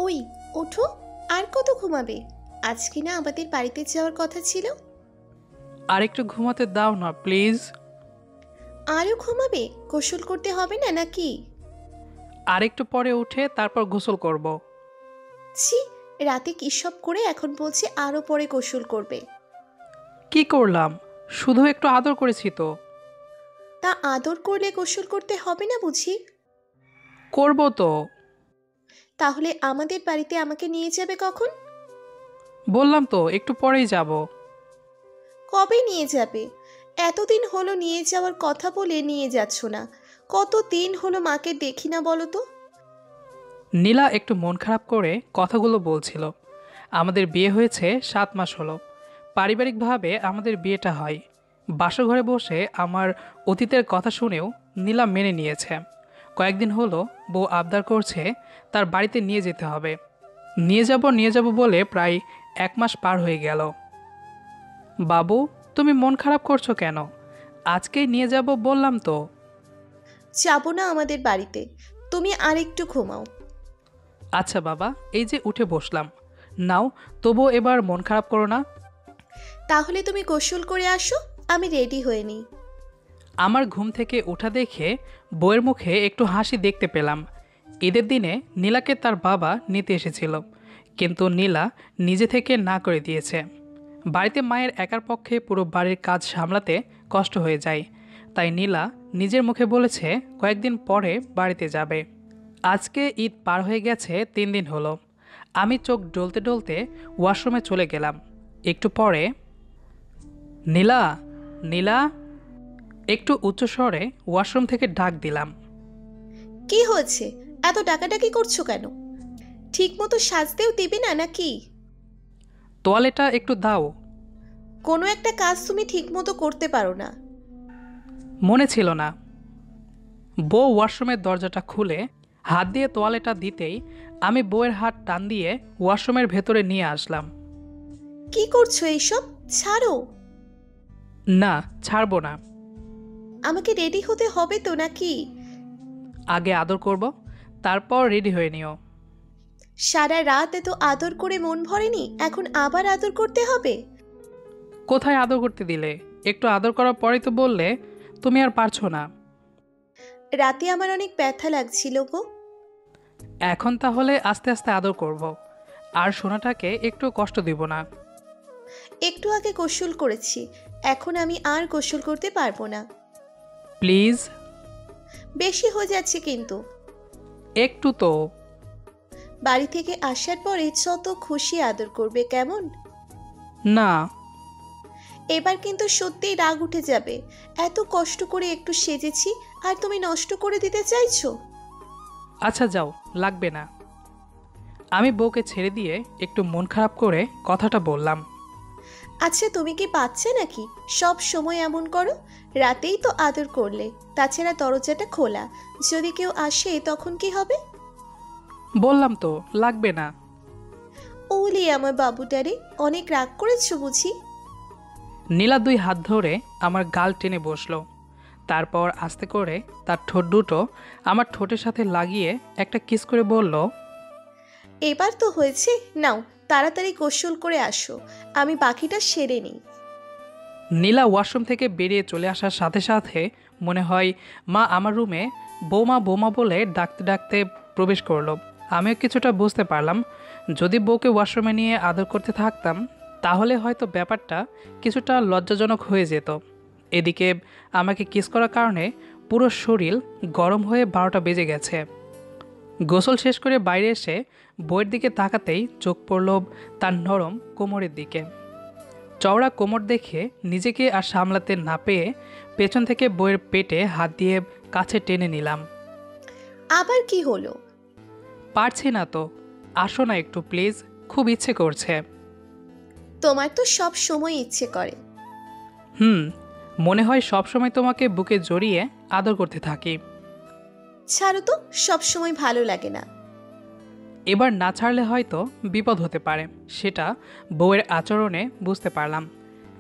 ওই ওঠো, আর কত ঘুমাবে? আজকে না আমাদের বাড়িতে যাওয়ার কথা ছিল। আর একটু ঘুমাতে দাও না প্লিজ। আরও ঘুমাবে? গোসল করতে হবে না নাকি? আর একটু পরে উঠে তারপর গোসল করব। ছি, রাতে কি সব করে এখন বলছে আরও পরে গোসল করবে। কি করলাম? শুধু একটু আদর করেছি তো। তা আদর করলে গোসল করতে হবে না বুঝি? করব তো। তাহলে আমাদের বাড়িতে আমাকে নিয়ে যাবে কখন? বললাম তো একটু পরেই যাব। কবে নিয়ে যাবে? এতদিন হলো নিয়ে যাওয়ার কথা বলে নিয়ে যাচ্ছ না। কত দিন হলো মাকে দেখি না বলো তো। নীলা একটু মন খারাপ করে কথাগুলো বলছিল। আমাদের বিয়ে হয়েছে 7 মাস হলো। পারিবারিকভাবে আমাদের বিয়েটা হয়। বাসঘরে বসে আমার অতীতের কথা শুনেও নীলা মেনে নিয়েছে। কয়েকদিন হলো বউ আবদার করছে তার বাড়িতে নিয়ে যেতে হবে। নিয়ে যাব বলে প্রায় 1 মাস পার হয়ে গেল। বাবু, তুমি মন খারাপ করছো কেন? আজকেই নিয়ে যাব বললাম তো। যাবো না আমাদের বাড়িতে, তুমি আরেকটু ঘুমাও। আচ্ছা বাবা, এই যে উঠে বসলাম। নাও, তবুও এবার মন খারাপ করো না। তাহলে তুমি গোসল করে আসো, আমি রেডি হয়ে নিই। আমার ঘুম থেকে ওঠা দেখে বউয়ের মুখে একটু হাসি দেখতে পেলাম। ঈদের দিনে নীলাকে তার বাবা নিতে এসেছিল, কিন্তু নীলা নিজে থেকে না করে দিয়েছে। বাড়িতে মায়ের একার পক্ষে পুরো বাড়ির কাজ সামলাতে কষ্ট হয়ে যায়, তাই নীলা নিজের মুখে বলেছে কয়েকদিন পরে বাড়িতে যাবে। আজকে ঈদ পার হয়ে গেছে 3 দিন হলো। আমি চোখ ডলতে ডলতে ওয়াশরুমে চলে গেলাম। একটু পরে, নীলা, নীলা, একটু উচ্চস্বরে ওয়াশরুম থেকে ডাক দিলাম। কি হয়েছে? এত ডাকাডাকি করছো কেন? ঠিক মতো সাজতেও দিবে না নাকি? তোয়ালেটা একটু দাও। কোনো একটা কাজ তুমি ঠিক মতো করতে পারো না। মনে ছিল না। বউ ওয়াশরুমের দরজাটা খুলে হাত দিয়ে তোয়ালেটা দিতেই আমি বউয়ের হাত টান দিয়ে ওয়াশরুমের ভেতরে নিয়ে আসলাম। কি করছো এইসব? ছাড়ো। না, ছাড়বো না। আমাকে রেডি হতে হবে তো নাকি? আগে আদর করব, তারপর রেডি হয়ে নিও। সারা রাত এত আদর করে মন ভরেনি, এখন আবার আদর করতে হবে? কোথায় আদর করতে দিলে? একটু আদর করার পরেই তো বললে তুমি আর পারছো না। রাতে আমার অনেক ব্যথা লাগছিল গো। এখন তাহলে আস্তে আস্তে আদর করব, আর সোনাটাকে একটু কষ্ট দিব না। একটু আগে গোসল করেছি, এখন আমি আর গোসল করতে পারবো না। প্লিজ। বেশি হয়ে যাচ্ছে কিন্তু। একটু তো। বাড়ি থেকে আসার পরে যত খুশি আদর করবে কেমন? না। এবার কিন্তু সত্যিই রাগ উঠে যাবে। এত কষ্ট করে একটু সেজেছি, আর তুমি নষ্ট করে দিতে চাইছো? আচ্ছা যাও, লাগবে না। আমি বউকে ছেড়ে দিয়ে একটু মন খারাপ করে কথাটা বললাম। আচ্ছা, তুমি কি বাচ্চা নাকি? সব সময় এমন করো। রাতেই তো আদর করলে, তাছাড়া দরজাটা খোলা, যদি কেউ আসে তখন কি হবে? বললাম তো লাগবে না। ওলি আমার বাবুটারে, অনেক রাগ করেছো বুঝি? নীলা 2 হাত ধরে আমার গাল টেনে বসলো। তারপর আস্তে করে তার ঠোঁট দুটো আমার ঠোঁটের সাথে লাগিয়ে একটা কিস করে বলল, এবার তো হয়েছে, নাও তাড়াতাড়ি গোসল করে আসো, আমি বাকিটা সেরে নিই। নীলা ওয়াশরুম থেকে বেরিয়ে চলে আসার সাথে সাথে মনে হয় মা আমার রুমে বৌমা বৌমা বলে ডাকতে ডাকতে প্রবেশ করলো। আমিও কিছুটা বুঝতে পারলাম, যদি বউকে ওয়াশরুমে নিয়ে আদর করতে থাকতাম তাহলে হয়তো ব্যাপারটা কিছুটা লজ্জাজনক হয়ে যেত। এদিকে আমাকে কিস করার কারণে পুরো শরীর গরম হয়ে 12টা বেজে গেছে। গোসল শেষ করে বাইরে এসে বউয়ের দিকে তাকাতেই চোখ পড়ল তার নরম কোমরের দিকে। চওড়া কোমর দেখে নিজেকে আর সামলাতে না পেয়ে পেছন থেকে বউয়ের পেটে হাত দিয়ে কাছে টেনে নিলাম। আবার কি হলো? পারছি না তো, আসো না একটু প্লিজ, খুব ইচ্ছে করছে। তোমার তো সব সময় ইচ্ছে করে। মনে হয় সবসময় তোমাকে বুকে জড়িয়ে আদর করতে থাকি। ছাড়ো তো, সব সময় ভালো লাগে না। এবার না ছাড়লে হয়তো বিপদ হতে পারে, সেটা বউয়ের আচরণে বুঝতে পারলাম।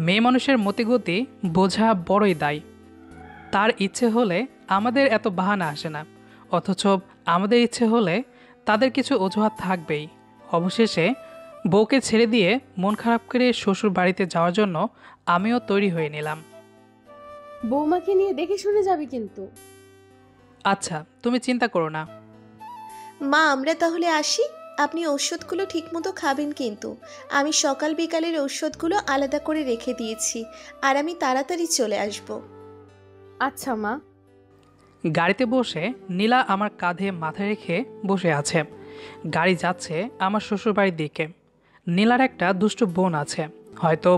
মেয়ে মানুষের মতিগতি বোঝা বড়ই দায়। তার ইচ্ছে হলে আমাদের এত বাহানা আসে না, অথচ আমাদের ইচ্ছে হলে তাদের কিছু অজুহাত থাকবেই। অবশেষে বউকে ছেড়ে দিয়ে মন খারাপ করে শ্বশুর বাড়িতে যাওয়ার জন্য আমিও তৈরি হয়ে নিলাম। বৌমাকে নিয়ে দেখে শুনে যাবি কিন্তু। আচ্ছা, তুমি চিন্তা করো না। মা আমরা তাহলে আসি। আপনি ওষুধগুলো ঠিকমতো খাবেন কিন্তু। আমি সকাল বিকালের ওষুধগুলো আলাদা করে রেখে দিয়েছি, আর আমি তাড়াতাড়ি চলে আসব। আচ্ছা মা। গাড়িতে বসে নীলা আমার কাঁধে মাথা রেখে বসে আছে। গাড়ি যাচ্ছে আমার শ্বশুরবাড়ির দিকে। নীলার একটা দুষ্টু বোন আছে, হয়তো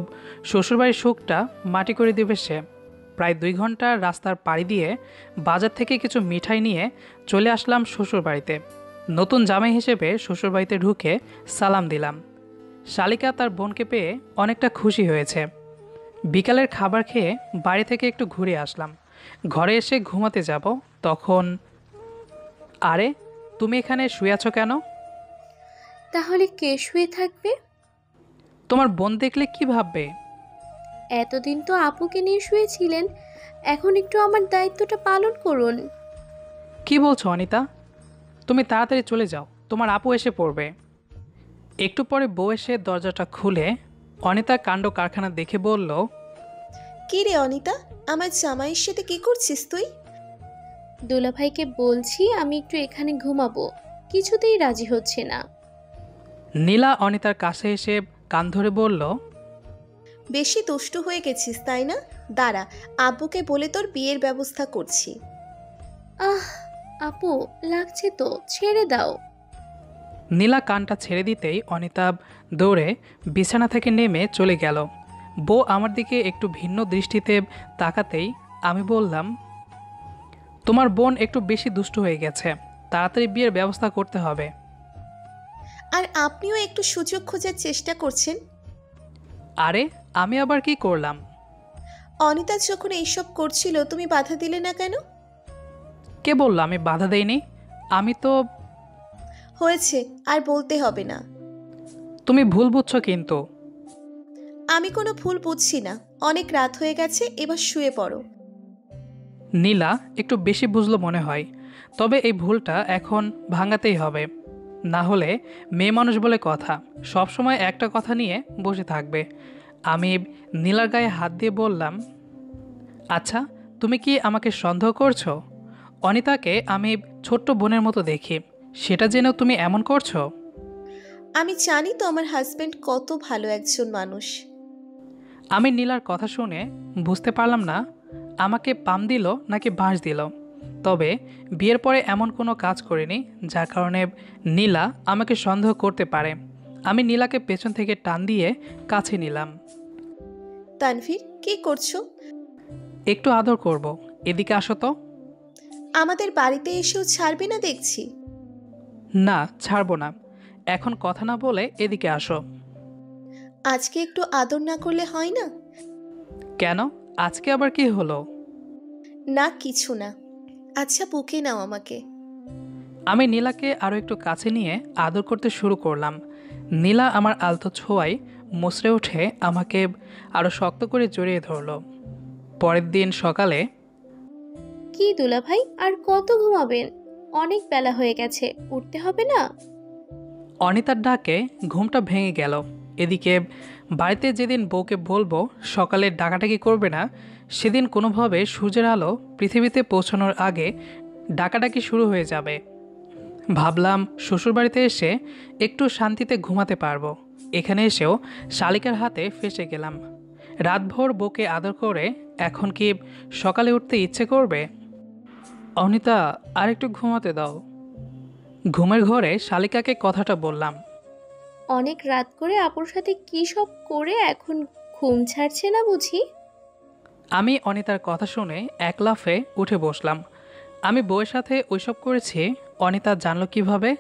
শ্বশুরবাড়ির সুখটা মাটি করে দেবে সে। প্রায় 2 ঘন্টা রাস্তার পাড়ি দিয়ে বাজার থেকে কিছু মিঠাই নিয়ে চলে আসলাম শ্বশুরবাড়িতে। নতুন জামাই হিসেবে শ্বশুরবাড়িতে ঢুকে সালাম দিলাম। শালিকা তার বোনকে পেয়ে অনেকটা খুশি হয়েছে। বিকালের খাবার খেয়ে বাড়ি থেকে একটু ঘুরে আসলাম। ঘরে এসে ঘুমাতে যাব, তখন আরে তুমি এখানে শুয়ে আছো কেন? তাহলে কে শুয়ে থাকবে? তোমার বোন দেখলে কি ভাববে? এতদিন তো আপুকে নিয়ে শুয়েছিলেন, এখন একটু আমার দায়িত্বটা পালন করুন। কি বলছো অনিতা? তুমি তাড়াতাড়ি চলে যাও, তোমার আপু এসে পড়বে। একটু পরে বউ এসে দরজাটা খুলে অনিতার কাণ্ড কারখানা দেখে বলল, কি রে অনিতা, আমার জামাইয়ের সাথে কি করছিস তুই? দুলাভাইকে বলছি আমি একটু এখানে ঘুমাবো, কিছুতেই রাজি হচ্ছে না। নীলা অনিতার কাছে এসে কান ধরে বলল, বেশি দুষ্টু হয়ে গেছিস তাই না? দাঁড়া, আব্বুকে বলে তোর বিয়ের ব্যবস্থা করছি। আহ আপু, লাগছে তো, ছেড়ে দাও। নীলা কানটা ছেড়ে দিতেই অনিতা দৌড়ে বিছানা থেকে নেমে চলে গেল। বউ আমার দিকে একটু ভিন্ন দৃষ্টিতে তাকাতেই আমি বললাম, তোমার বোন একটু বেশি দুষ্টু হয়ে গেছে, তাড়াতাড়ি বিয়ের ব্যবস্থা করতে হবে। আর আপনিও একটু সুযোগ খোঁজার চেষ্টা করছেন। আরে আমি আবার কি করলাম? অনিতা যখন এইসব করছিল তুমি বাধা দিলে না কেন? কে বললো আমি বাধা দেইনি? আমি তো... হয়েছে, আর বলতে হবে না। তুমি ভুল বুঝছো কিন্তু। আমি কোনো ভুল বুঝছি না। অনেক রাত হয়ে গেছে, এবার শুয়ে পড়ো। নীলা একটু বেশি বুঝলো মনে হয়, তবে এই ভুলটা এখন ভাঙাতেই হবে। না হলে মেয়ে মানুষ বলে কথা, সব সময় একটা কথা নিয়ে বসে থাকবে। আমি নীলার গায়ে হাত দিয়ে বললাম, আচ্ছা তুমি কি আমাকে সন্দেহ করছো? অনিতাকে আমি ছোট্ট বোনের মতো দেখি, সেটা জেনেও তুমি এমন করছো? আমি জানি তো আমার হাজবেন্ড কত ভালো একজন মানুষ। আমি নীলার কথা শুনে বুঝতে পারলাম না আমাকে পাম দিল নাকি বাঁশ দিল। তবে বিয়ের পরে এমন কোনো কাজ করিনি যার কারণে নীলা আমাকে সন্দেহ করতে পারে। আমি নীলাকে পেছন থেকে টান দিয়ে কাছে নিলাম। তানভীর, কি করছো? একটু আদর করব, এদিকে আসো তো। আমাদের বাড়িতে এসেও ছাড়বে না দেখছি। না, ছাড়বো না। এখন কথা না বলে এদিকে আসো। আজকে একটু আদর না করলে হয় না? কেন, আজকে আবার কি হলো? না কিছু না। আচ্ছা বুকে নাও আমাকে। আমি নীলাকে আরও একটু কাছে নিয়ে আদর করতে শুরু করলাম। নীলা আমার আলতো ছোঁয়ায় মুচড়ে উঠে আমাকে আরও শক্ত করে জড়িয়ে ধরল। পরের দিন সকালে... কি দুলাভাই, আর কত ঘুমাবেন? অনেক বেলা হয়ে গেছে, উঠতে হবে না? অনিতার ডাকে ঘুমটা ভেঙে গেল। এদিকে বাড়িতে যেদিন বউকে বলবো সকালে ডাকাডাকি করবে না, সেদিন কোনোভাবে সূর্যের আলো পৃথিবীতে পৌঁছানোর আগে ডাকাডাকি শুরু হয়ে যাবে। ভাবলাম শ্বশুরবাড়িতে এসে একটু শান্তিতে ঘুমাতে পারবো। এখানে এসেও শালিকার হাতে ফেঁসে গেলাম। রাতভর বউকে আদর করে এখন কি সকালে উঠতে ইচ্ছে করবে? অনিতা, আর একটু ঘুমাতে দাও। ঘুমের ঘরে শালিকাকে কথাটা বললাম। অনেক রাত করে আপুর সাথে কি সব করে এখন ঘুম ছাড়ছে না বুঝি? আমি অনিতার কথা শুনে এক লাফে উঠে বসলাম। আমি বউয়ের সাথে ওইসব করেছি, অনিতা জানলো কিভাবে?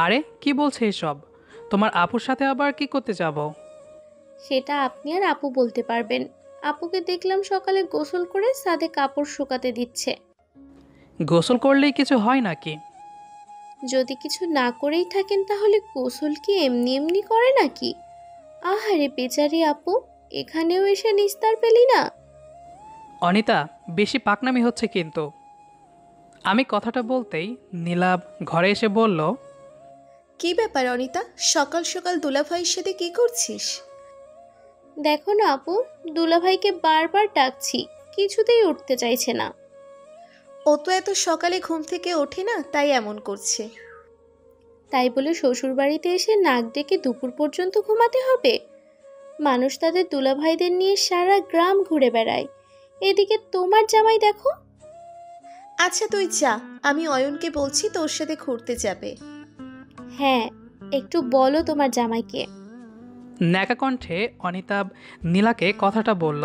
আরে কি বলছে এসব? তোমার আপুর সাথে আবার কি করতে যাব? সেটা আপনি আর আপু বলতে পারবেন। আপুকে দেখলাম সকালে গোসল করে ছাদে কাপড় শুকাতে দিচ্ছে। গোসল করলেই কিছু হয় নাকি? যদি কিছু না করেই থাকেন তাহলে গোসল কি এমনি এমনি করে নাকি? আহারে বেচারি আপু, এখানেও এসে নিস্তার পেলি না? অনিতা, বেশি পাকনামি হচ্ছে কিন্তু। আমি কথাটা বলতেই নীলা ঘরে এসে বলল, কি ব্যাপার অনিতা, সকাল সকাল দুলাভাইয়ের সাথে কি করছিস? দেখো না আপু, দুলাভাইকে বারবার ডাকছি, কিছুতেই উঠতে চাইছে না। ও তো এত সকালে ঘুম থেকে ওঠে না, তাই এমন করছে। তাই বলে শ্বশুরবাড়িতে এসে নাক ডেকে দুপুর পর্যন্ত ঘুমাতে হবে? মানুষ তাদের দুলাভাইদের নিয়ে সারা গ্রাম ঘুরে বেড়ায়, এদিকে তোমার জামাই দেখো। আচ্ছা তুই যা, আমি অয়নকে বলছি তোর সাথে ঘুরতে যাবে। হ্যাঁ, একটু বলো তোমার জামাইকে। ন্যাকা কণ্ঠে অনিতা নীলাকে কথাটা বলল।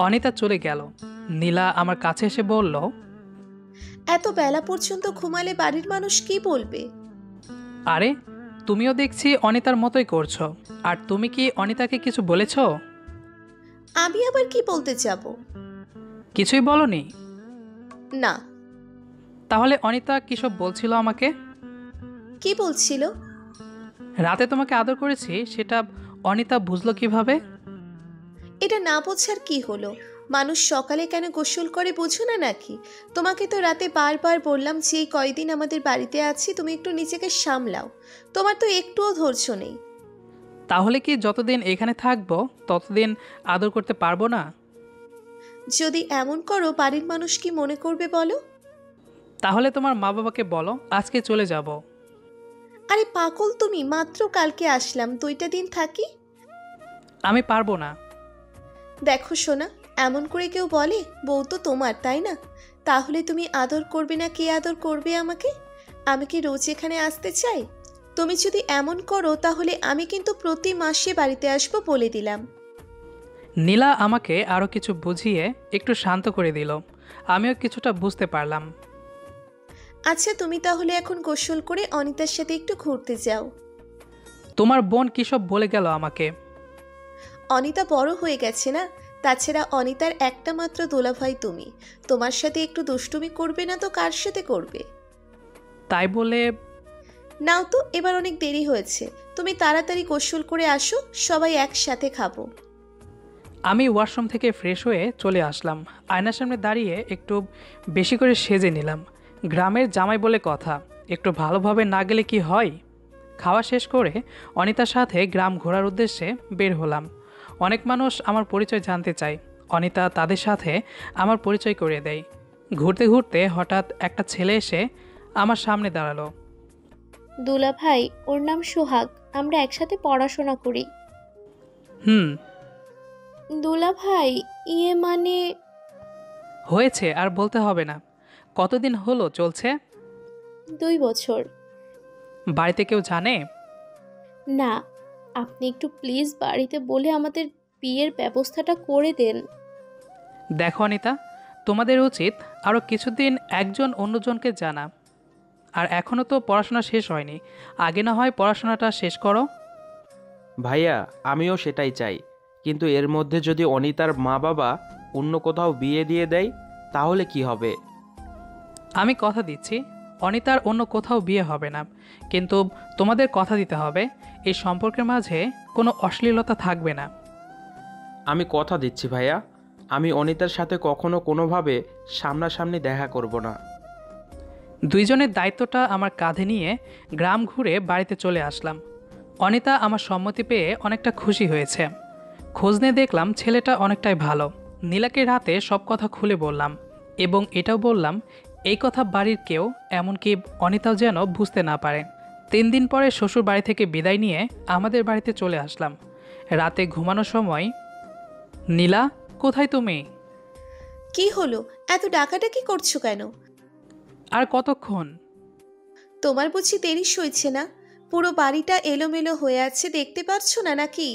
অনিতা চলে গেল। নীলা আমার কাছে এসে বলল, এত বেলা পর্যন্ত ঘুমালে বাড়ির মানুষ কি বলবে? আরে তুমিও দেখছি অনিতার মতোই করছো। আর তুমি কি অনিতাকে কিছু বলেছো? আমি আবার কি বলতে যাব? কিছুই বলনি? না। তাহলে অনিতা কিসব বলছিল আমাকে? কি বলছিল? রাতে তোমাকে আদর করেছি, সেটা অনিতা বুঝলো কিভাবে? এটা না বোঝার কি হলো? মানুষ সকালে কেন গোসল করে বোঝো না নাকি? তোমাকে তো রাতে বারবার বললাম যে এই কয়দিন আমাদের বাড়িতে আছি তুমি একটু নিজেকে সামলাও। তোমার তো একটুও ধৈর্য নেই। তাহলে কি যতদিন এখানে থাকবো ততদিন আদর করতে পারবো না? যদি এমন করো বাড়ির মানুষ কি মনে করবে বলো? তাহলে তোমার মা বাবাকে বলো আজকে চলে যাব। আরে পাগল তুমি, মাত্র কালকে আসলাম, 2টা দিন থাকি। আমি পারবো না। দেখো সোনা, এমন করে কেউ বলে? বউ তো তোমার, তাই না? তাহলে তুমি আদর করবে না, কে আদর করবে আমাকে? আমি কি রোজ এখানে আসতে চাই? তুমি যদি এমন করো তাহলে আমি কিন্তু প্রতি মাসে বাড়িতে আসবো, বলে দিলাম। নীলা আমাকে আরও কিছু বুঝিয়ে একটু শান্ত করে দিল। আমিও কিছুটা বুঝতে পারলাম। আচ্ছা তুমি তাহলে এখন গোসল করে অনিতার সাথে একটু ঘুরতে যাও। তোমার বোন কিসব বলে গেল আমাকে? অনিতা বড় হয়ে গেছে না? তাছাড়া অনিতার একটা মাত্র দোলাভাই তুমি, তোমার সাথে একটু দুষ্টুমি করবে না তো কার সাথে করবে? তাই বলে? নাও তো, এবার অনেক দেরি হয়েছে, তুমি তাড়াতাড়ি গোসল করে আসো, সবাই একসাথে খাবো। আমি ওয়াশরুম থেকে ফ্রেশ হয়ে চলে আসলাম। আয়নার সামনে দাঁড়িয়ে একটু বেশি করে সেজে নিলাম। গ্রামের জামাই বলে কথা, একটু ভালোভাবে না গেলে কি হয়? খাওয়া শেষ করে অনিতার সাথে গ্রাম ঘোরার উদ্দেশ্যে বের হলাম। অনেক মানুষ আমার পরিচয় জানতে চায়। অনিতা তাদের সাথে আমার পরিচয় করিয়ে দেয়। ঘুরতে ঘুরতে হঠাৎ একটা ছেলে এসে আমার সামনে দাঁড়ালো। দুলাভাই, ওর নাম সোহাগ, আমরা একসাথে পড়াশোনা করি। হুম। দুলাভাই, ইয়ে মানে। হয়েছে, আর বলতে হবে না। কতদিন হলো চলছে? 2 বছর। বাড়িতে কেউ জানে? না, আপনি একটু প্লিজ বাড়িতে বলে আমাদের বিয়ের ব্যবস্থাটা করে দেন। দেখো অনিতা, তোমাদের উচিত আরও কিছুদিন একজন অন্যজনকে জানা। আর এখনও তো পড়াশোনা শেষ হয়নি, আগে না হয় পড়াশোনাটা শেষ করো। ভাইয়া, আমিও সেটাই চাই, কিন্তু এর মধ্যে যদি অনিতার মা বাবা অন্য কোথাও বিয়ে দিয়ে দেয় তাহলে কি হবে? আমি কথা দিচ্ছি অনিতার অন্য কোথাও বিয়ে হবে না, কিন্তু তোমাদের কথা দিতে হবে এই সম্পর্কের মাঝে কোনো অশ্লীলতা থাকবে না। আমি কথা দিচ্ছি ভাইয়া, আমি অনিতার সাথে কখনো কোনোভাবে সামনাসামনি দেখা করব না। দুইজনের দায়িত্বটা আমার কাঁধে নিয়ে গ্রাম ঘুরে বাড়িতে চলে আসলাম। অনিতা আমার সম্মতি পেয়ে অনেকটা খুশি হয়েছে। খোঁজ নিয়ে দেখলাম ছেলেটা অনেকটাই ভালো। নীলাকে রাতে সব কথা খুলে বললাম এবং এটাও বললাম এই কথা বাড়ির কেউ, এমনকি অনিতাও যেন বুঝতে না পারে। 3 দিন পরে শ্বশুর বাড়ি থেকে বিদায় নিয়ে আমাদের বাড়িতে চলে আসলাম। রাতে ঘুমানোর সময়, নীলা কোথায় তুমি? কি হলো, এত ডাকাডাকি করছো কেন? আর কতক্ষণ? তোমার বুঝি দেরি সইছে না? পুরো বাড়িটা এলোমেলো হয়ে আছে, দেখতে পাচ্ছ না নাকি?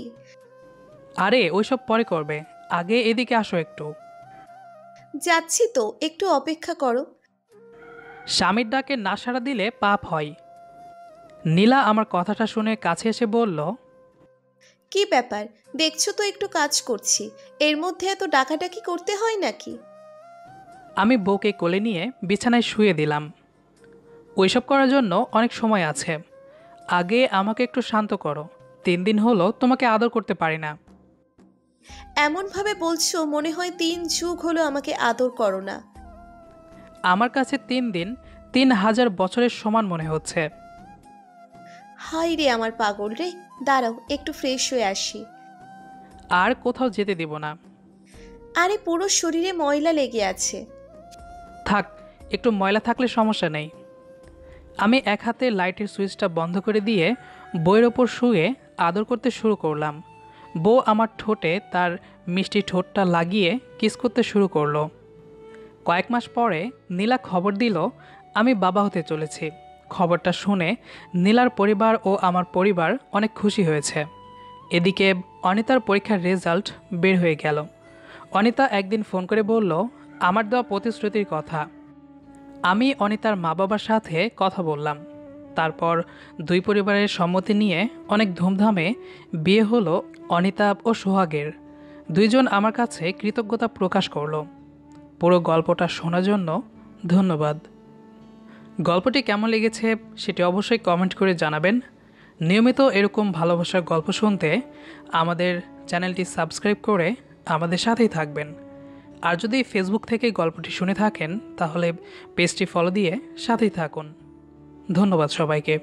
আরে ওইসব পরে করবে, আগে এদিকে আসো একটু। যাচ্ছি তো, একটু অপেক্ষা করো। স্বামীর ডাকে না সাড়া দিলে পাপ হয়। নীলা আমার কথাটা শুনে কাছে এসে বলল, কি ব্যাপার, দেখছো তো একটু কাজ করছি, এর মধ্যে এত ডাকাডাকি করতে হয় নাকি? আমি বউকে কোলে নিয়ে বিছানায় শুয়ে দিলাম। ওইসব করার জন্য অনেক সময় আছে, আগে আমাকে একটু শান্ত করো। 3 দিন হলো তোমাকে আদর করতে পারি না। এমনভাবে বলছো মনে হয় 3 যুগ হলো আমাকে আদর করো না। আমার কাছে 3 দিন 3000 বছরের সমান মনে হচ্ছে। হাই রে আমার পাগল রে, দাঁড়াও একটু ফ্রেশ হয়ে আসি। আর কোথাও যেতে দিব না। আরে পুরো শরীরে ময়লা লেগে আছে। থাক, একটু ময়লা থাকলে সমস্যা নেই। আমি এক হাতে লাইটের সুইচটা বন্ধ করে দিয়ে বইয়ের ওপর শুয়ে আদর করতে শুরু করলাম। বউ আমার ঠোঁটে তার মিষ্টি ঠোঁটটা লাগিয়ে কিস করতে শুরু করলো। কয়েক মাস পরে নীলা খবর দিল আমি বাবা হতে চলেছি। খবরটা শুনে নীলার পরিবার ও আমার পরিবার অনেক খুশি হয়েছে। এদিকে অনিতার পরীক্ষার রেজাল্ট বের হয়ে গেল। অনিতা একদিন ফোন করে বলল আমার দেওয়া প্রতিশ্রুতির কথা। আমি অনিতার মা বাবার সাথে কথা বললাম। তারপর দুই পরিবারের সম্মতি নিয়ে অনেক ধুমধামে বিয়ে হলো অনিতা ও সোহাগের। দুইজন আমার কাছে কৃতজ্ঞতা প্রকাশ করলো। পুরো গল্পটা শোনার জন্য ধন্যবাদ। গল্পটি কেমন লেগেছে সেটি অবশ্যই কমেন্ট করে জানাবেন। নিয়মিত এরকম ভালোবাসার গল্প শুনতে আমাদের চ্যানেলটি সাবস্ক্রাইব করে আমাদের সাথেই থাকবেন। আর যদি ফেসবুক থেকে গল্পটি শুনে থাকেন তাহলে পেজটি ফলো দিয়ে সাথেই থাকুন। ধন্যবাদ সবাইকে।